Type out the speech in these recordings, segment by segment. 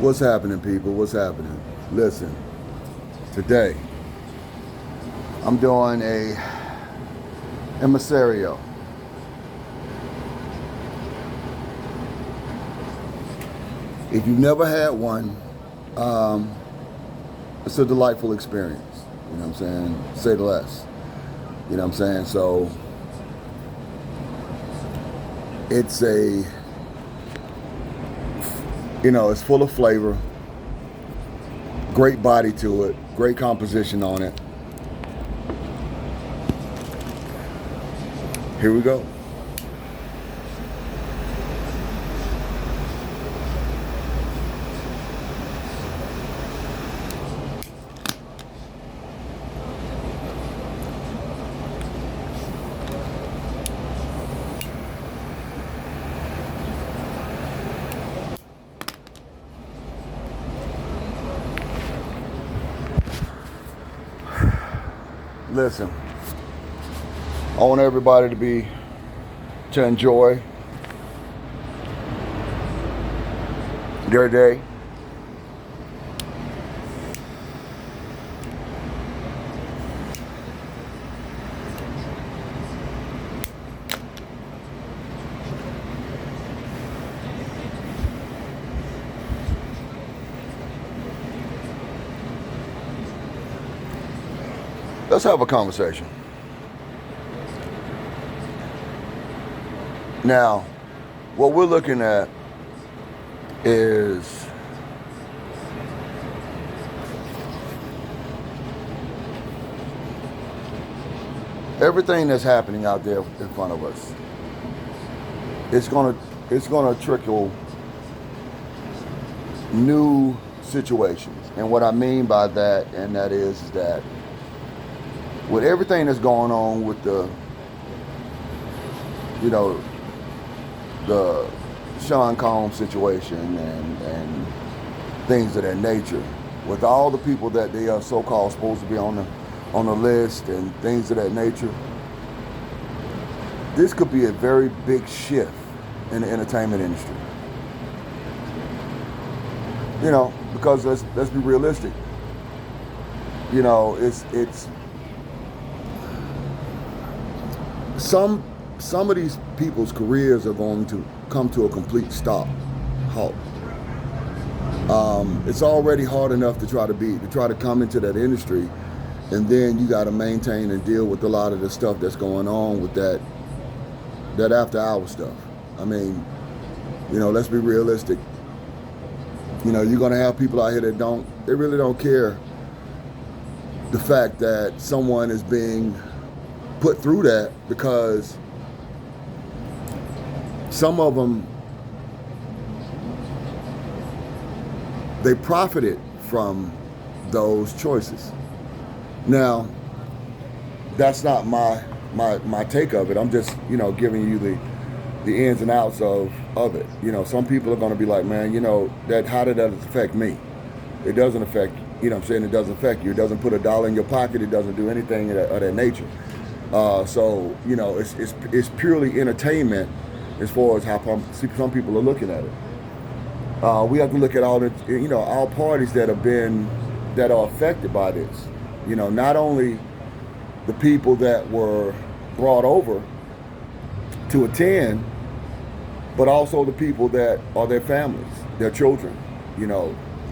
What's happening, people? What's happening? Listen, today I'm doing a Emissary. If you've never had one, it's a delightful experience. You know what I'm saying? Say the less. You know what I'm saying? So it's it's full of flavor, great body to it, great composition on it. Here we go. Listen, I want everybody to enjoy their day. Let's have a conversation. Now, what we're looking at is everything that's happening out there in front of us. It's gonna trickle new situations, and what I mean by that, and that is that with everything that's going on with the Sean Combs situation and things of that nature, with all the people that they are so-called supposed to be on the list and things of that nature, this could be a very big shift in the entertainment industry. Because let's be realistic. It's some of these people's careers are going to come to a complete halt. It's already hard enough to try to come into that industry, and then you got to maintain and deal with a lot of the stuff that's going on with that after hour stuff. I mean, let's be realistic. You're going to have people out here that really don't care the fact that someone is being put through that, because some of them, they profited from those choices. Now, that's not my take of it. I'm just giving you the ins and outs of it. Some people are going to be like, man, how did that affect me? It doesn't affect you. It doesn't affect you. It doesn't put a dollar in your pocket. It doesn't do anything of that nature. So it's purely entertainment as far as how some people are looking at it. We have to look at all all parties that are affected by this. Not only the people that were brought over to attend, but also the people that are their families, their children,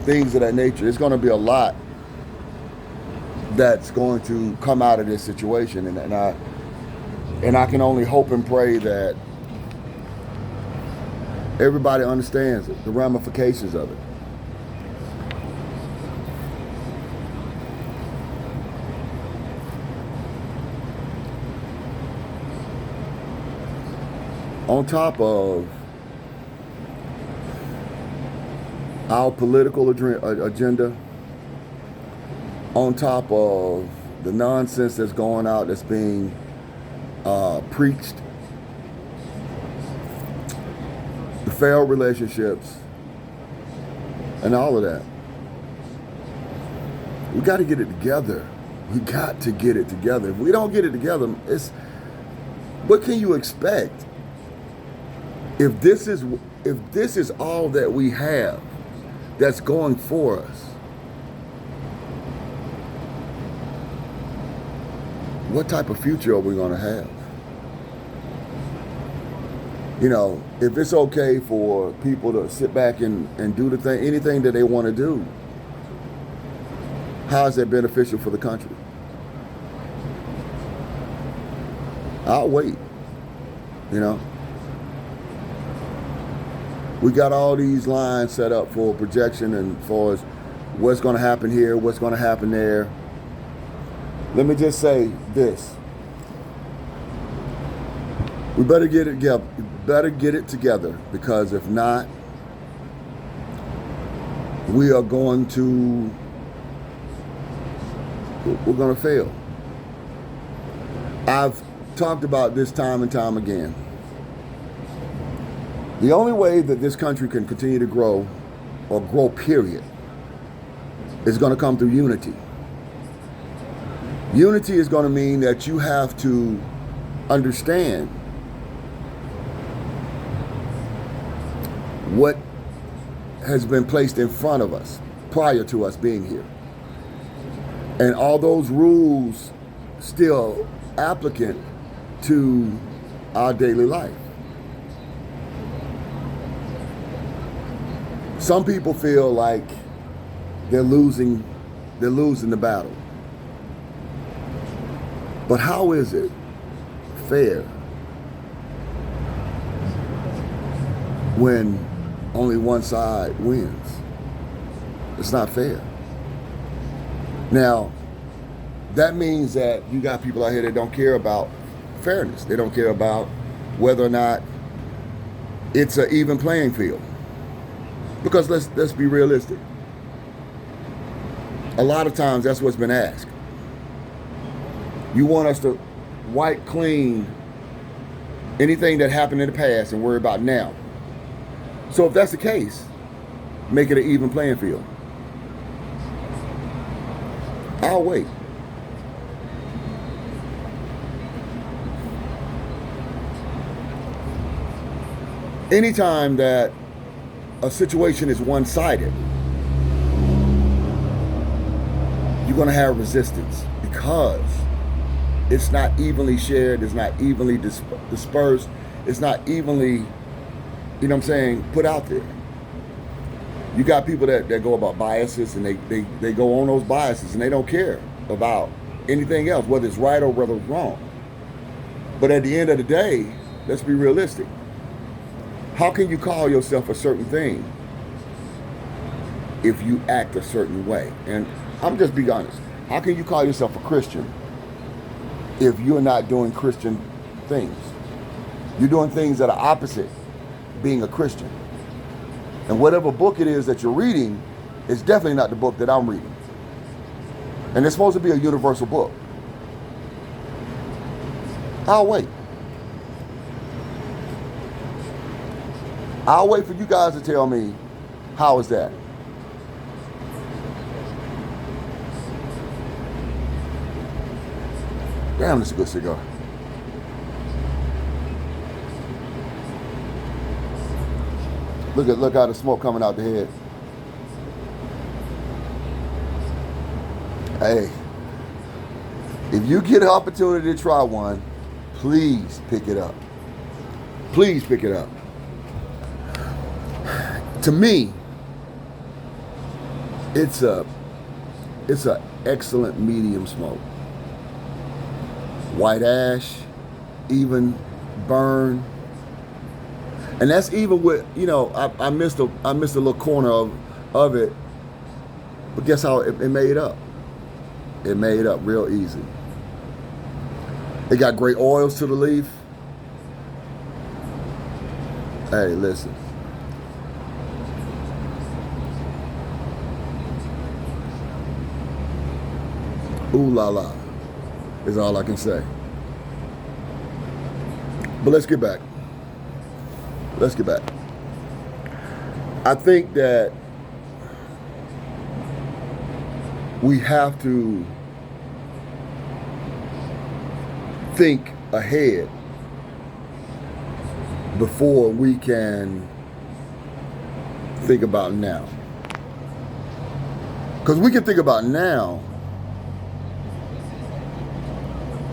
things of that nature. It's going to be a lot that's going to come out of this situation, and I can only hope and pray that everybody understands it, the ramifications of it. On top of our political agenda, on top of the nonsense that's going out, that's being preached, the failed relationships, and all of that, we got to get it together. We got to get it together. If we don't get it together, what can you expect? If this is all that we have, that's going for us, what type of future are we going to have? You know, if it's okay for people to sit back and do the thing, anything that they want to do, how is that beneficial for the country? I'll wait, you know. We got all these lines set up for projection and for what's going to happen here, what's going to happen there. Let me just say this. We better get it together, because if not, we're going to fail. I've talked about this time and time again. The only way that this country can continue to grow, or grow period, is going to come through unity. Unity is going to mean that you have to understand what has been placed in front of us prior to us being here. And all those rules still applicant to our daily life. Some people feel like they're losing the battle. But how is it fair when only one side wins? It's not fair. Now, that means that you got people out here that don't care about fairness. They don't care about whether or not it's an even playing field. Because let's be realistic. A lot of times that's what's been asked. You want us to wipe clean anything that happened in the past and worry about now. So if that's the case, make it an even playing field. I'll wait. Anytime that a situation is one-sided, you're going to have resistance, because it's not evenly shared, it's not evenly dispersed, it's not evenly, you know what I'm saying, put out there. You got people that go about biases, and they go on those biases, and they don't care about anything else, whether it's right or whether it's wrong. But at the end of the day, let's be realistic. How can you call yourself a certain thing if you act a certain way? And I'm just being honest. How can you call yourself a Christian if you're not doing Christian things? You're doing things that are opposite being a Christian. And whatever book it is that you're reading is definitely not the book that I'm reading. And it's supposed to be a universal book. I'll wait. I'll wait for you guys to tell me, how is that? Damn, this is a good cigar. Look how the smoke coming out the head. Hey, if you get an opportunity to try one, please pick it up. Please pick it up. To me, it's a excellent medium smoke. White ash, even burn. And that's even with, you know, I missed a little corner of it. But guess how it made up? It made up real easy. It got great oils to the leaf. Hey, listen. Ooh la la is all I can say. But let's get back. I think that we have to think ahead before we can think about now. Because we can think about now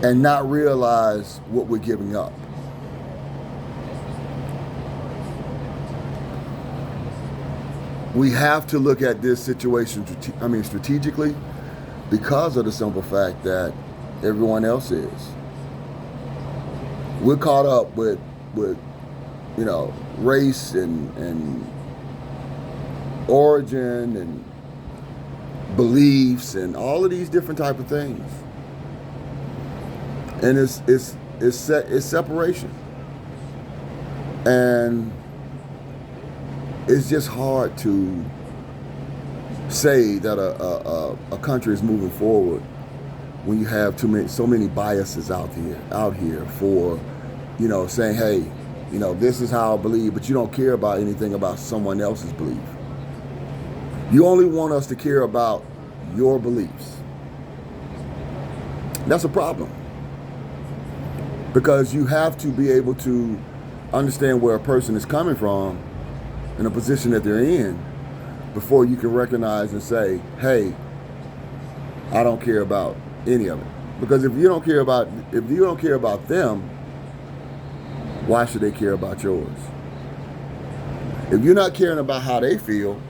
and not realize what we're giving up. We have to look at this situation, strategically, because of the simple fact that everyone else is. We're caught up with race and origin and beliefs and all of these different type of things. And it's separation. And it's just hard to say that a country is moving forward when you have so many biases out here for, saying, hey, this is how I believe, but you don't care about anything about someone else's belief. You only want us to care about your beliefs. That's a problem. Because you have to be able to understand where a person is coming from in a position that they're in before you can recognize and say, hey, I don't care about any of it. Because if you don't care about them, why should they care about yours? If you're not caring about how they feel,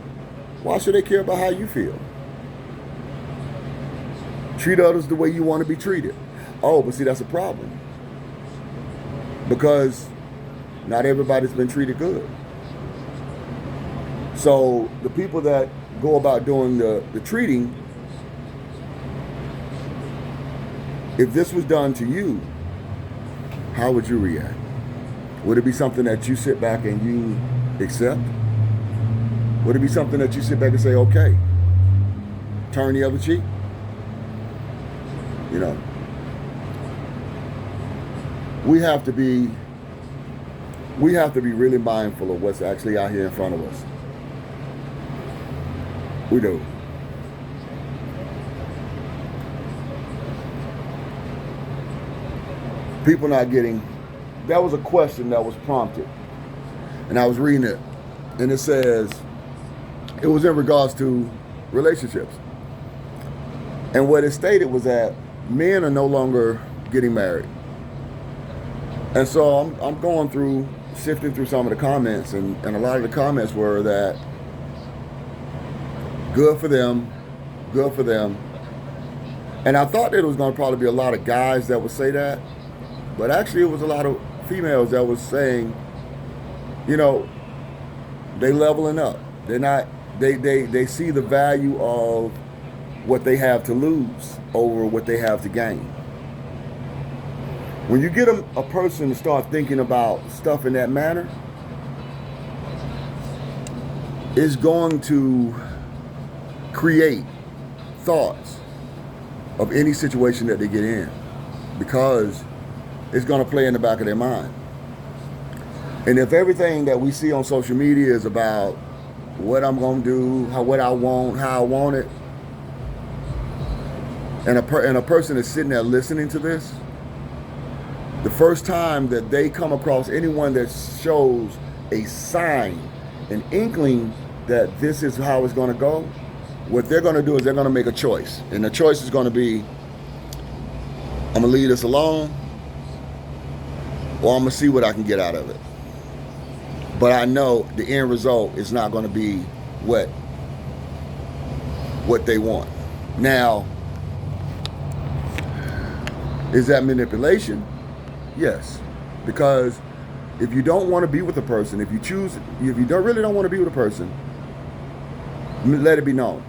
why should they care about how you feel? Treat others the way you want to be treated. Oh, but see, that's a problem. Because not everybody's been treated good. So the people that go about doing the treating, if this was done to you, how would you react? Would it be something that you sit back and you accept? Would it be something that you sit back and say, okay, turn the other cheek? We have to be really mindful of what's actually out here in front of us. We do. People not getting, that was a question that was prompted. And I was reading it. And it says, it was in regards to relationships. And what it stated was that men are no longer getting married. And so I'm going through, sifting through some of the comments, and a lot of the comments were that good for them. And I thought that it was going to probably be a lot of guys that would say that, but actually it was a lot of females that was saying, they leveling up. They're not, they see the value of what they have to lose over what they have to gain. When you get a person to start thinking about stuff in that manner, it's going to create thoughts of any situation that they get in, because it's going to play in the back of their mind. And if everything that we see on social media is about what I'm going to do, what I want, how I want it, and a person is sitting there listening to this, the first time that they come across anyone that shows a sign, an inkling that this is how it's going to go, what they're going to do is they're going to make a choice. And the choice is going to be, I'm going to leave this alone, or I'm going to see what I can get out of it. But I know the end result is not going to be what they want. Now, is that manipulation? Yes. Because if you don't want to be with a person, if you really don't want to be with a person, let it be known.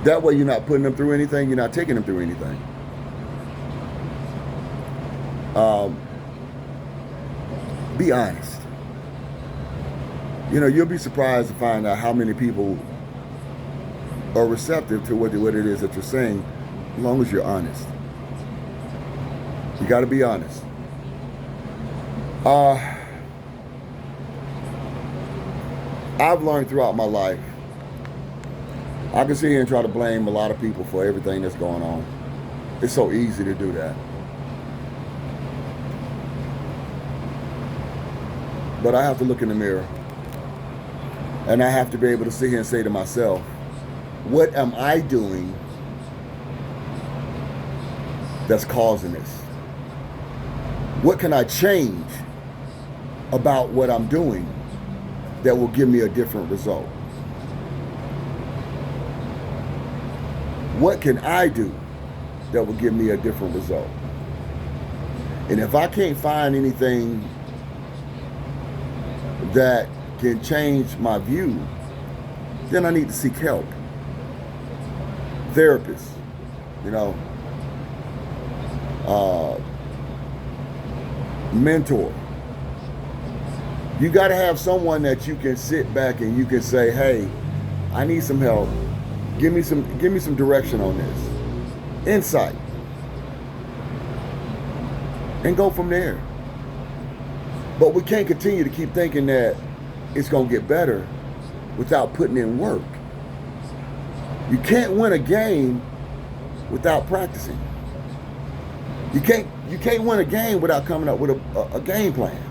That way you're not putting them through anything, you're not taking them through anything. Be honest. You'll be surprised to find out how many people are receptive to what it is that you're saying, as long as you're honest. You got to be honest. I've learned throughout my life, I can sit here and try to blame a lot of people for everything that's going on. It's so easy to do that. But I have to look in the mirror. And I have to be able to sit here and say to myself, What am I doing that's causing this? What can I change about what I'm doing that will give me a different result? What can I do that will give me a different result? And if I can't find anything that can change my view, then I need to seek help. Therapists, mentor. You got to have someone that you can sit back and you can say, hey, I need some help. Give me some direction on this. Insight. And go from there. But we can't continue to keep thinking that it's going to get better without putting in work. You can't win a game without practicing. You can't win a game without coming up with a game plan.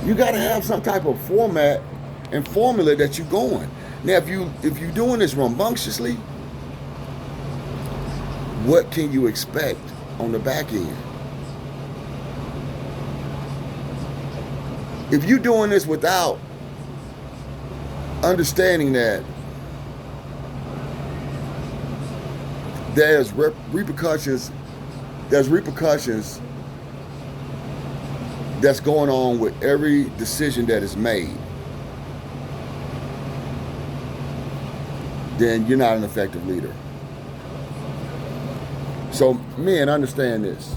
You got to have some type of format and formula that you're going. Now, if you're doing this rambunctiously, what can you expect on the back end? If you're doing this without understanding that there's repercussions that's going on with every decision that is made, then you're not an effective leader. So, men, understand this.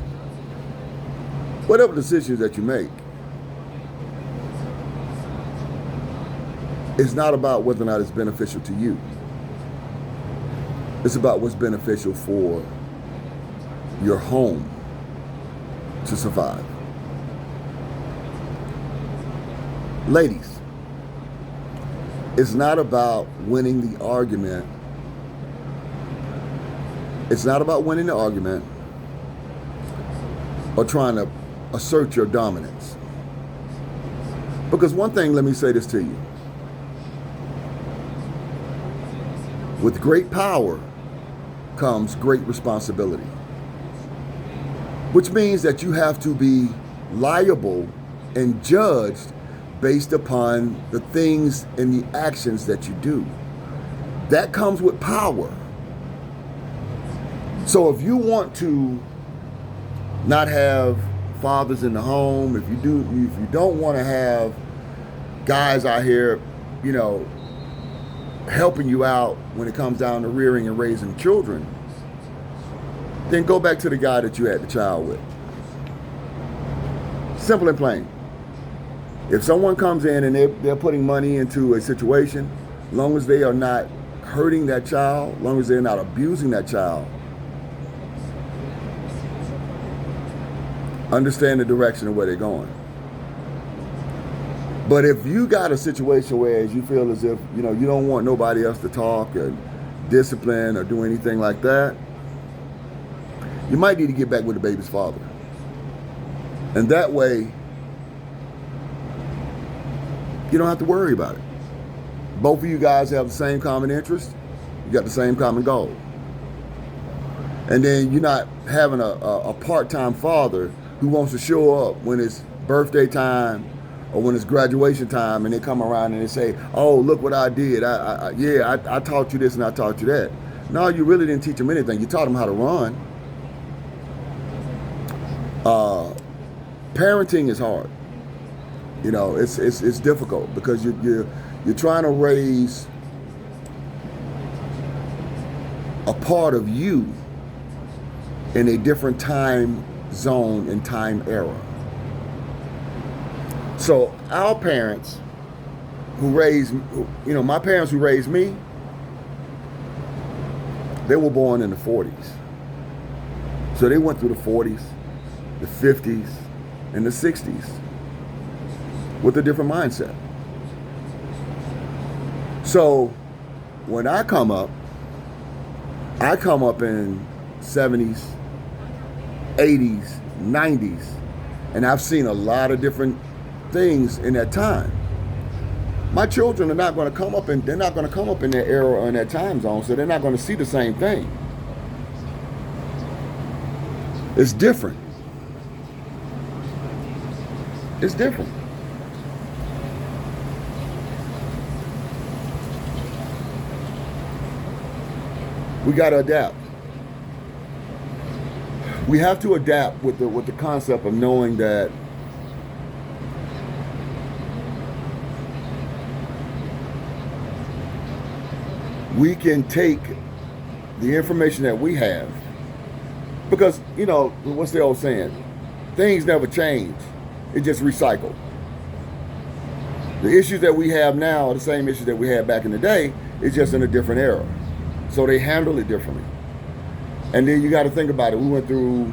Whatever decisions that you make, it's not about whether or not it's beneficial to you. It's about what's beneficial for your home to survive. Ladies, it's not about winning the argument. It's not about winning the argument or trying to assert your dominance. Because one thing, let me say this to you. With great power comes great responsibility, which means that you have to be liable and judged based upon the things and the actions that you do. That comes with power. So if you want to not have fathers in the home, if you don't want to have guys out here, helping you out when it comes down to rearing and raising children, then go back to the guy that you had the child with. Simple and plain. If someone comes in and they're putting money into a situation, as long as they are not hurting that child, as long as they're not abusing that child, understand the direction of where they're going. But if you got a situation where you feel as if, you don't want nobody else to talk or discipline or do anything like that, you might need to get back with the baby's father. And that way, you don't have to worry about it. Both of you guys have the same common interest. You got the same common goal. And then you're not having a part-time father who wants to show up when it's birthday time or when it's graduation time, and they come around and they say, oh, look what I did. I taught you this and I taught you that. No, you really didn't teach them anything. You taught them how to run. Parenting is hard. It's difficult because you're trying to raise a part of you in a different time zone and time era. So our parents my parents who raised me, they were born in the 40s. So they went through the 40s, the 50s, and the 60s with a different mindset. So when I come up in 70s, 80s, 90s, and I've seen a lot of different things in that time. My children are not going to come up in, they're not going to come up in that era or in that time zone, so they're not going to see the same thing. It's different. It's different. We got to adapt. We have to adapt with the concept of knowing that we can take the information that we have, because, you know, what's the old saying? Things never change. It just recycle. The issues that we have now are the same issues that we had back in the day. It's just in a different era. So they handle it differently. And then you got to think about it. We went through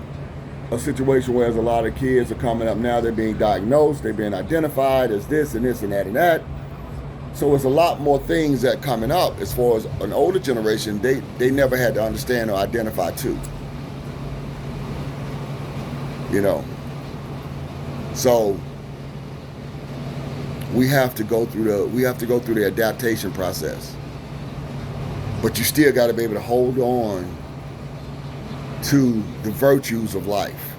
a situation where a lot of kids are coming up now. They're being diagnosed. They're being identified as this and this and that and that. So it's a lot more things that coming up as far as an older generation they never had to understand or identify to. You know. So we have to go through the adaptation process. But you still got to be able to hold on to the virtues of life.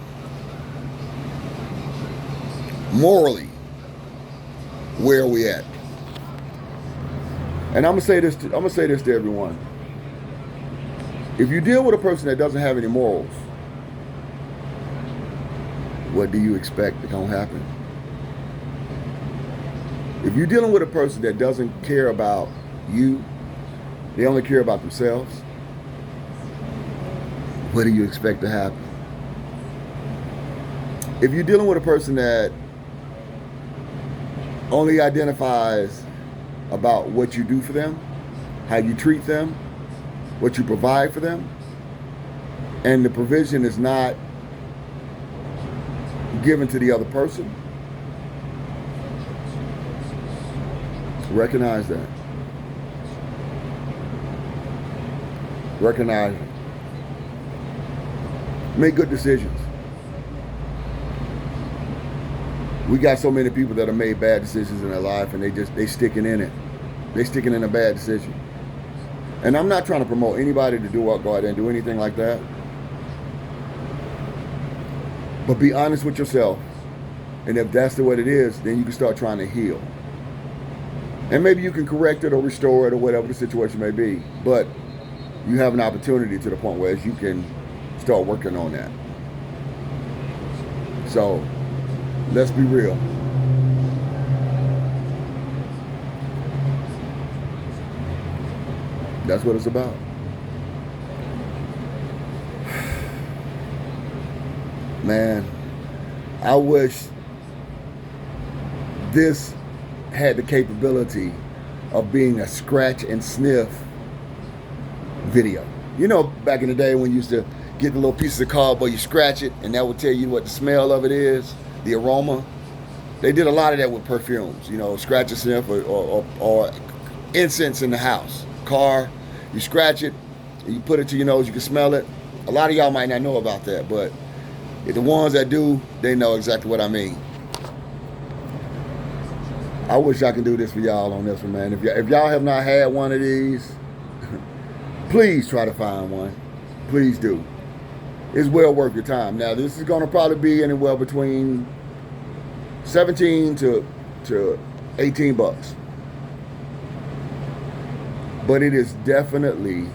Morally, where are we at? And I'm gonna say this to everyone. If you deal with a person that doesn't have any morals, what do you expect is gonna happen? If you're dealing with a person that doesn't care about you, they only care about themselves, what do you expect to happen? If you're dealing with a person that only identifies about what you do for them, how you treat them, what you provide for them, and the provision is not given to the other person, recognize that. Recognize it. Make good decisions. We got so many people that have made bad decisions in their life, and they sticking in it. They sticking in a bad decision. And I'm not trying to promote anybody to go out there and do anything like that. But be honest with yourself. And if that's the way it is, then you can start trying to heal. And maybe you can correct it or restore it or whatever the situation may be. But you have an opportunity to the point where you can start working on that. So let's be real. That's what it's about. Man, I wish this had the capability of being a scratch and sniff video. You know, back in the day when you used to get the little pieces of cardboard, you scratch it, and that would tell you what the smell of it is, the aroma. They did a lot of that with perfumes, you know, scratch and sniff or incense in the house. Car, you scratch it, and you put it to your nose, you can smell it. A lot of y'all might not know about that, but the ones that do, they know exactly what I mean. I wish I could do this for y'all on this one, man. If y'all have not had one of these, please try to find one. Please do. It's well worth your time. Now, this is going to probably be anywhere between 17 to 18 bucks. But it is definitely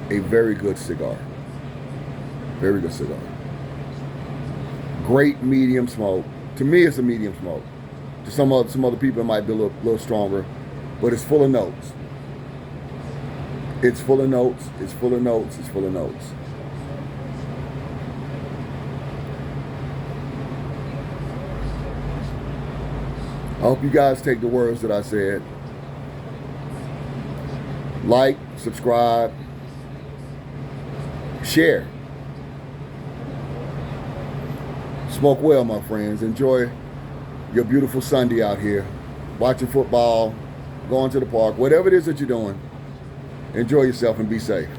a very good cigar. Very good cigar. Great medium smoke. To me, it's a medium smoke. To some other people, it might be a little stronger. But it's full of notes. It's full of notes. It's full of notes. It's full of notes. I hope you guys take the words that I said. Like, subscribe, share. Smoke well, my friends. Enjoy your beautiful Sunday out here. Watching football, going to the park, whatever it is that you're doing. Enjoy yourself and be safe.